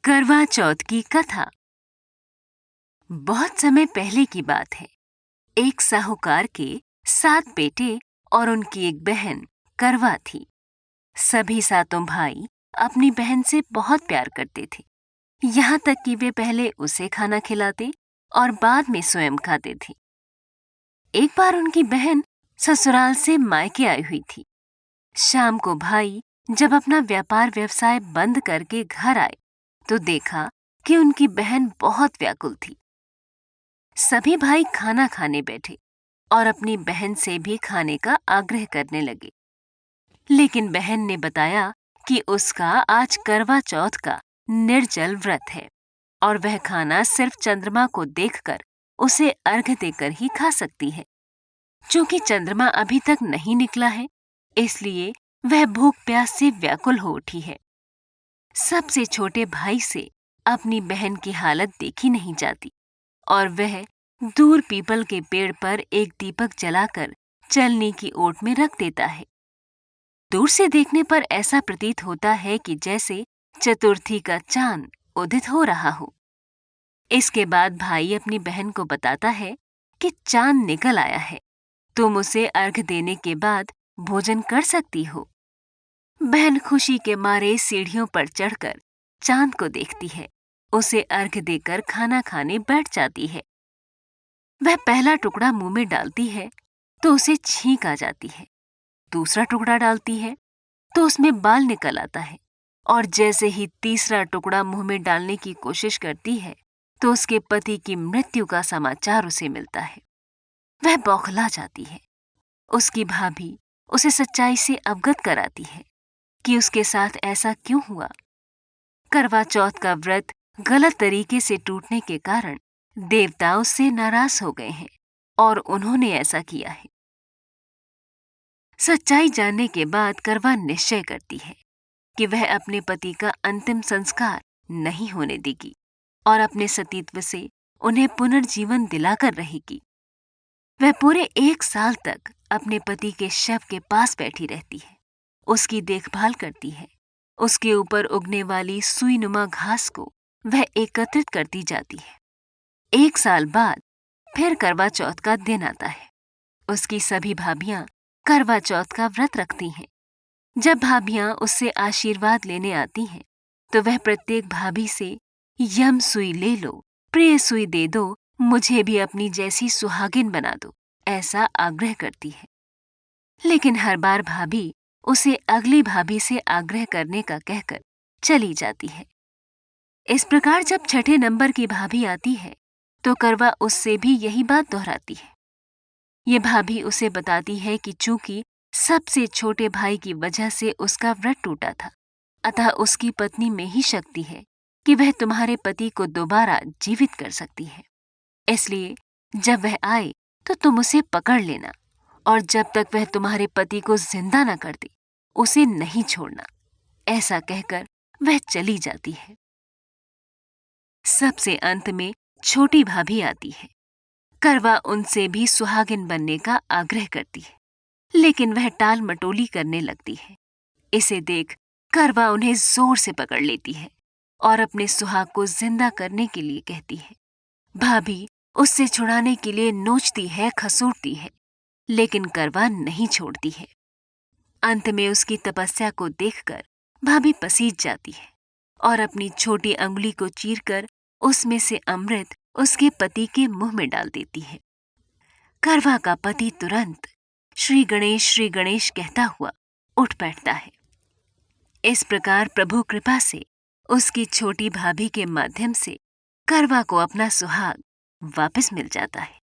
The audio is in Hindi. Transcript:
करवा चौथ की कथा। बहुत समय पहले की बात है। एक साहूकार के 7 बेटे और उनकी एक बहन करवा थी। सभी सातों भाई अपनी बहन से बहुत प्यार करते थे, यहाँ तक कि वे पहले उसे खाना खिलाते और बाद में स्वयं खाते थे। एक बार उनकी बहन ससुराल से मायके आई हुई थी। शाम को भाई जब अपना व्यापार व्यवसाय बंद करके घर आए तो देखा कि उनकी बहन बहुत व्याकुल थी। सभी भाई खाना खाने बैठे और अपनी बहन से भी खाने का आग्रह करने लगे, लेकिन बहन ने बताया कि उसका आज करवा चौथ का निर्जल व्रत है और वह खाना सिर्फ चंद्रमा को देखकर उसे अर्घ्य देकर ही खा सकती है। चूंकि चंद्रमा अभी तक नहीं निकला है, इसलिए वह भूख प्यास से व्याकुल हो उठी है। सबसे छोटे भाई से अपनी बहन की हालत देखी नहीं जाती और वह दूर पीपल के पेड़ पर एक दीपक जलाकर चलनी की ओट में रख देता है। दूर से देखने पर ऐसा प्रतीत होता है कि जैसे चतुर्थी का चांद उदित हो रहा हो। इसके बाद भाई अपनी बहन को बताता है कि चांद निकल आया है, तुम उसे अर्घ देने के बाद भोजन कर सकती हो। बहन खुशी के मारे सीढ़ियों पर चढ़कर चांद को देखती है, उसे अर्घ देकर खाना खाने बैठ जाती है। वह पहला टुकड़ा मुंह में डालती है तो उसे छींक आ जाती है। दूसरा टुकड़ा डालती है तो उसमें बाल निकल आता है और जैसे ही तीसरा टुकड़ा मुंह में डालने की कोशिश करती है तो उसके पति की मृत्यु का समाचार उसे मिलता है। वह बौखला जाती है। उसकी भाभी उसे सच्चाई से अवगत कराती है कि उसके साथ ऐसा क्यों हुआ। करवा चौथ का व्रत गलत तरीके से टूटने के कारण देवता उससे नाराज हो गए हैं और उन्होंने ऐसा किया है। सच्चाई जानने के बाद करवा निश्चय करती है कि वह अपने पति का अंतिम संस्कार नहीं होने देगी और अपने सतीत्व से उन्हें पुनर्जीवन दिलाकर रहेगी। वह पूरे 1 साल तक अपने पति के शव के पास बैठी रहती है, उसकी देखभाल करती है। उसके ऊपर उगने वाली सुईनुमा घास को वह एकत्रित करती जाती है। 1 साल बाद फिर करवा चौथ का दिन आता है। उसकी सभी भाभियां करवा चौथ का व्रत रखती हैं। जब भाभियां उससे आशीर्वाद लेने आती हैं, तो वह प्रत्येक भाभी से यम सुई ले लो, प्रिय सुई दे दो, मुझे भी अपनी जैसी सुहागिन बना दो, ऐसा आग्रह करती है। लेकिन हर बार भाभी उसे अगली भाभी से आग्रह करने का कहकर चली जाती है। इस प्रकार जब छठे नंबर की भाभी आती है तो करवा उससे भी यही बात दोहराती है। ये भाभी उसे बताती है कि चूंकि सबसे छोटे भाई की वजह से उसका व्रत टूटा था, अतः उसकी पत्नी में ही शक्ति है कि वह तुम्हारे पति को दोबारा जीवित कर सकती है। इसलिए जब वह आए तो तुम उसे पकड़ लेना और जब तक वह तुम्हारे पति को जिंदा न कर दे उसे नहीं छोड़ना। ऐसा कहकर वह चली जाती है। सबसे अंत में छोटी भाभी आती है। करवा उनसे भी सुहागिन बनने का आग्रह करती है, लेकिन वह टाल मटोली करने लगती है। इसे देख करवा उन्हें जोर से पकड़ लेती है और अपने सुहाग को जिंदा करने के लिए कहती है। भाभी उससे छुड़ाने के लिए नोचती है, खसूटती है, लेकिन करवा नहीं छोड़ती है। अंत में उसकी तपस्या को देखकर भाभी पसीज जाती है और अपनी छोटी अंगुली को चीरकर उसमें से अमृत उसके पति के मुंह में डाल देती है। करवा का पति तुरंत श्री गणेश कहता हुआ उठ बैठता है। इस प्रकार प्रभु कृपा से उसकी छोटी भाभी के माध्यम से करवा को अपना सुहाग वापस मिल जाता है।